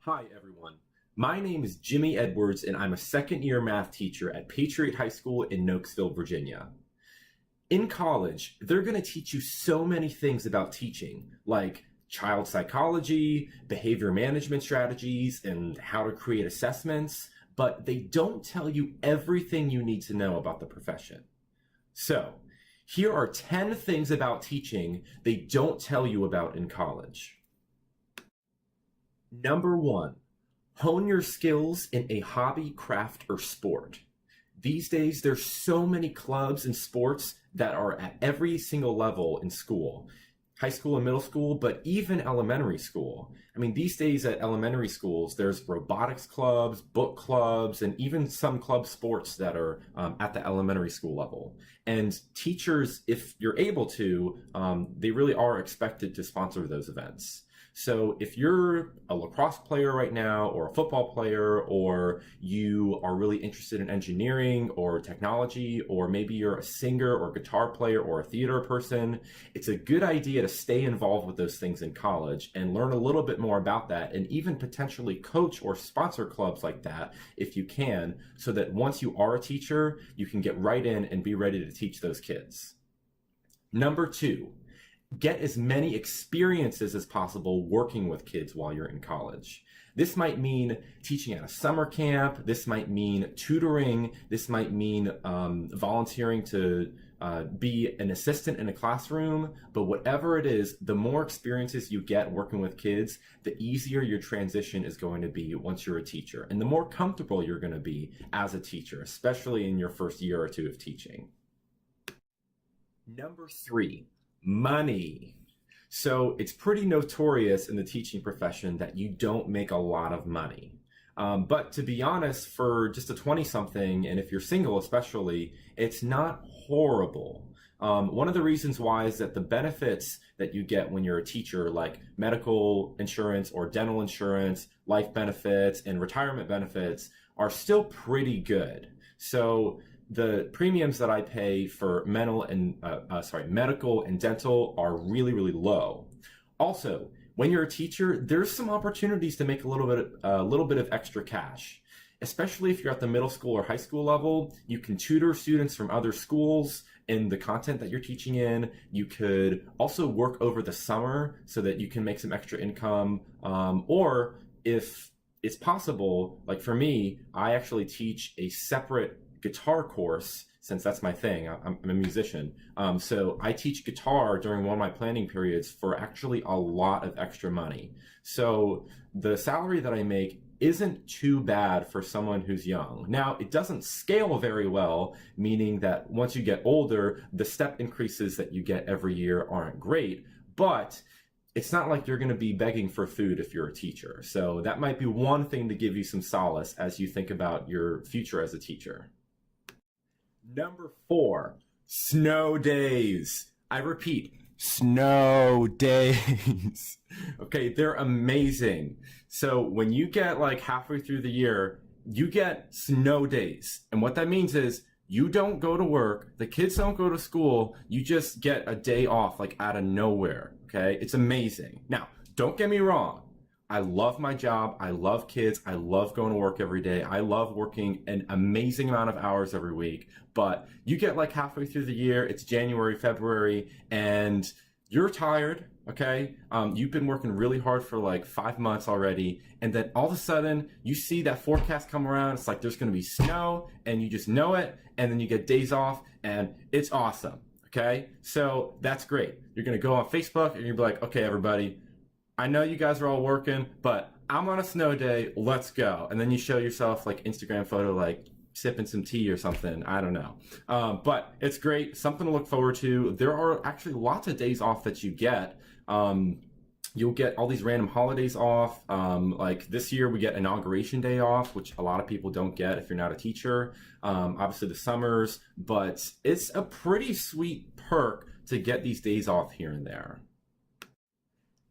Hi, everyone. My name is Jimmy Edwards, and I'm a second-year math teacher at Patriot High School in Nokesville, Virginia. In college, they're going to teach you so many things about teaching, like child psychology, behavior management strategies, and how to create assessments, but they don't tell you everything you need to know about the profession. So, here are 10 things about teaching they don't tell you about in college. Number 1, hone your skills in a hobby, craft, or sport. These days, there's so many clubs and sports that are at every single level in school. High school and middle school, but even elementary school. I mean, these days at elementary schools, there's robotics clubs, book clubs, and even some club sports that are at the elementary school level. And teachers, if you're able to, they really are expected to sponsor those events. So if you're a lacrosse player right now, or a football player, or you are really interested in engineering or technology, or maybe you're a singer or guitar player or a theater person, it's a good idea to stay involved with those things in college and learn a little bit more about that, and even potentially coach or sponsor clubs like that if you can, so that once you are a teacher, you can get right in and be ready to teach those kids. Number 2, get as many experiences as possible working with kids while you're in college. This might mean teaching at a summer camp. This might mean tutoring. This might mean volunteering to be an assistant in a classroom. But whatever it is, the more experiences you get working with kids, the easier your transition is going to be once you're a teacher, and the more comfortable you're going to be as a teacher, especially in your first year or two of teaching. Number 3, money. So it's pretty notorious in the teaching profession that you don't make a lot of money. But to be honest, for just a 20-something, and if you're single especially, it's not horrible. One of the reasons why is that the benefits that you get when you're a teacher, like medical insurance or dental insurance, life benefits, and retirement benefits, are still pretty good. So the premiums that I pay for medical and dental are really, really low. Also, when you're a teacher, there's some opportunities to make a little bit of extra cash. Especially if you're at the middle school or high school level, you can tutor students from other schools in the content that you're teaching in. You could also work over the summer so that you can make some extra income. Or if it's possible, like for me, I actually teach a separate guitar course, since that's my thing. I'm a musician. So I teach guitar during one of my planning periods for actually a lot of extra money. So the salary that I make isn't too bad for someone who's young. Now, it doesn't scale very well, meaning that once you get older, the step increases that you get every year aren't great, but it's not like you're going to be begging for food if you're a teacher. So that might be one thing to give you some solace as you think about your future as a teacher. Number 4, snow days. I repeat, snow days. Okay, they're amazing. So when you get like halfway through the year, you get snow days. And what that means is you don't go to work, the kids don't go to school, you just get a day off like out of nowhere. Okay, it's amazing. Now, don't get me wrong. I love my job. I love kids. I love going to work every day. I love working an amazing amount of hours every week. But you get like halfway through the year, it's January, February, and you're tired, okay? You've been working really hard for like 5 months already. And then all of a sudden, you see that forecast come around. It's like there's going to be snow, and you just know it. And then you get days off, and it's awesome, okay? So that's great. You're going to go on Facebook, and you'll be like, okay, everybody, I know you guys are all working, but I'm on a snow day, let's go. And then you show yourself like Instagram photo, like sipping some tea or something, I don't know. But it's great, something to look forward to. There are actually lots of days off that you get. You'll get all these random holidays off. Like this year we get Inauguration Day off, which a lot of people don't get if you're not a teacher. Obviously the summers, but it's a pretty sweet perk to get these days off here and there.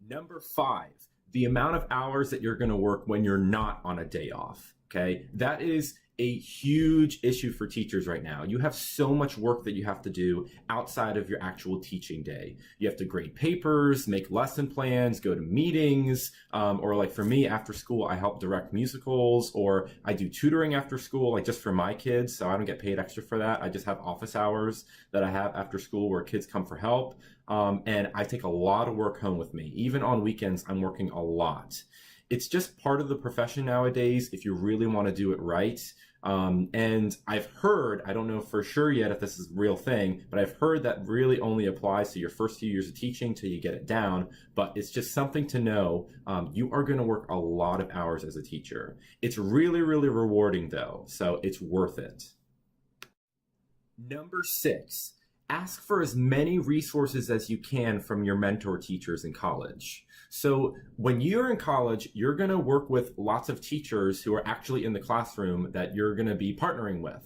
Number 5, the amount of hours that you're going to work when you're not on a day off. Okay, that is a huge issue for teachers right now. You have so much work that you have to do outside of your actual teaching day. You have to grade papers, make lesson plans, go to meetings, or like for me after school, I help direct musicals, or I do tutoring after school, like just for my kids. So I don't get paid extra for that. I just have office hours that I have after school where kids come for help. And I take a lot of work home with me. Even on weekends, I'm working a lot. It's just part of the profession nowadays if you really want to do it right. And I've heard, I don't know for sure yet if this is a real thing, but I've heard that really only applies to your first few years of teaching till you get it down. But it's just something to know. You are going to work a lot of hours as a teacher. It's really, really rewarding though, so it's worth it. Number 6, ask for as many resources as you can from your mentor teachers in college. So when you're in college, you're going to work with lots of teachers who are actually in the classroom that you're going to be partnering with.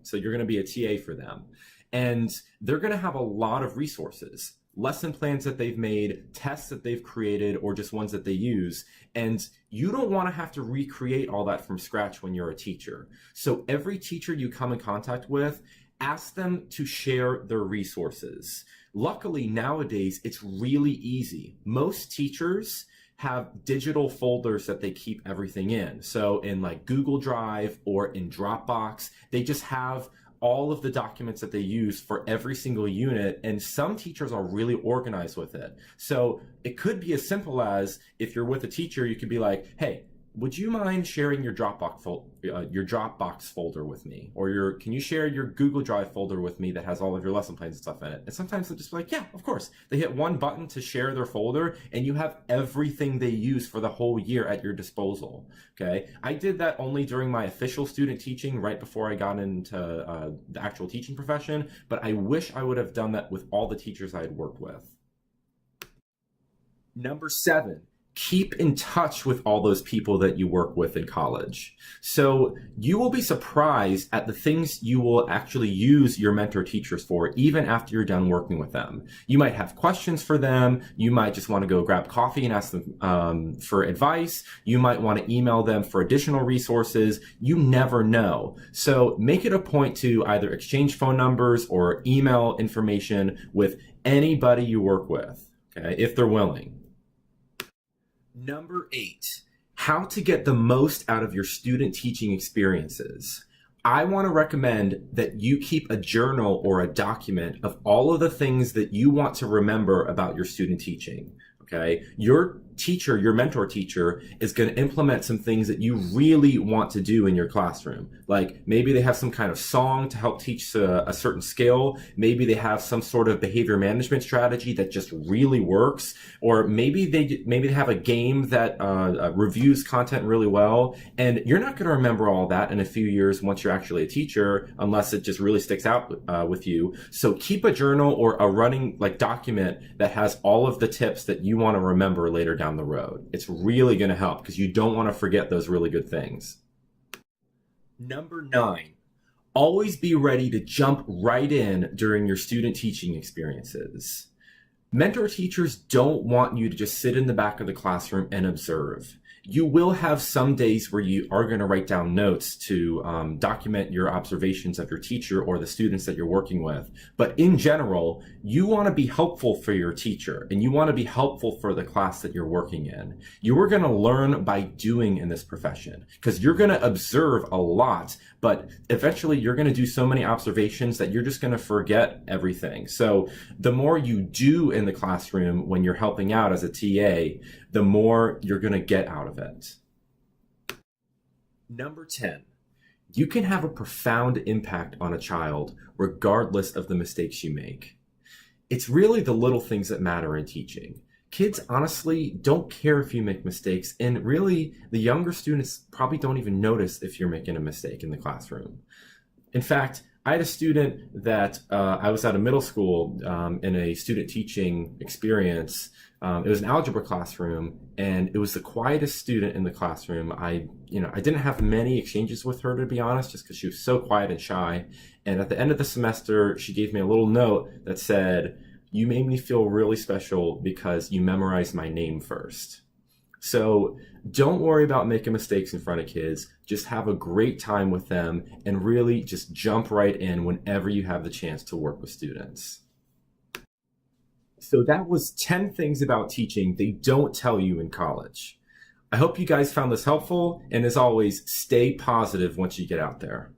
So you're going to be a TA for them. And they're going to have a lot of resources, lesson plans that they've made, tests that they've created, or just ones that they use. And you don't want to have to recreate all that from scratch when you're a teacher. So every teacher you come in contact with, ask them to share their resources. Luckily, nowadays, it's really easy. Most teachers have digital folders that they keep everything in. So in like Google Drive or in Dropbox, they just have all of the documents that they use for every single unit, and some teachers are really organized with it. So it could be as simple as, if you're with a teacher, you could be like, hey, would you mind sharing your Dropbox folder with me? Or can you share your Google Drive folder with me that has all of your lesson plans and stuff in it? And sometimes they'll just be like, yeah, of course. They hit one button to share their folder and you have everything they use for the whole year at your disposal, okay? I did that only during my official student teaching right before I got into the actual teaching profession, but I wish I would have done that with all the teachers I had worked with. Number 7. Keep in touch with all those people that you work with in college. So you will be surprised at the things you will actually use your mentor teachers for, even after you're done working with them. You might have questions for them. You might just want to go grab coffee and ask them for advice. You might want to email them for additional resources. You never know. So make it a point to either exchange phone numbers or email information with anybody you work with, okay, if they're willing. Number 8, how to get the most out of your student teaching experiences. I want to recommend that you keep a journal or a document of all of the things that you want to remember about your student teaching. Okay, your teacher, your mentor teacher, is going to implement some things that you really want to do in your classroom. Like maybe they have some kind of song to help teach a certain skill. Maybe they have some sort of behavior management strategy that just really works. Or maybe they have a game that reviews content really well. And you're not going to remember all that in a few years once you're actually a teacher, unless it just really sticks out with you. So keep a journal or a running document that has all of the tips that you want to remember later down the road. It's really going to help because you don't want to forget those really good things. Number 9, always be ready to jump right in during your student teaching experiences. Mentor teachers don't want you to just sit in the back of the classroom and observe. You will have some days where you are going to write down notes to document your observations of your teacher or the students that you're working with. But in general, you want to be helpful for your teacher and you want to be helpful for the class that you're working in. You are going to learn by doing in this profession because you're going to observe a lot, but eventually you're going to do so many observations that you're just going to forget everything. So the more you do in the classroom when you're helping out as a TA, the more you're going to get out of it. Number 10, you can have a profound impact on a child regardless of the mistakes you make. It's really the little things that matter in teaching. Kids honestly don't care if you make mistakes, and really the younger students probably don't even notice if you're making a mistake in the classroom. In fact, I had a student that I was at a middle school in a student teaching experience. It was an algebra classroom, and it was the quietest student in the classroom. I didn't have many exchanges with her, to be honest, just because she was so quiet and shy. And at the end of the semester, she gave me a little note that said, "You made me feel really special because you memorized my name first." So don't worry about making mistakes in front of kids. Just have a great time with them and really just jump right in whenever you have the chance to work with students. So that was 10 things about teaching they don't tell you in college. I hope you guys found this helpful, and as always, stay positive once you get out there.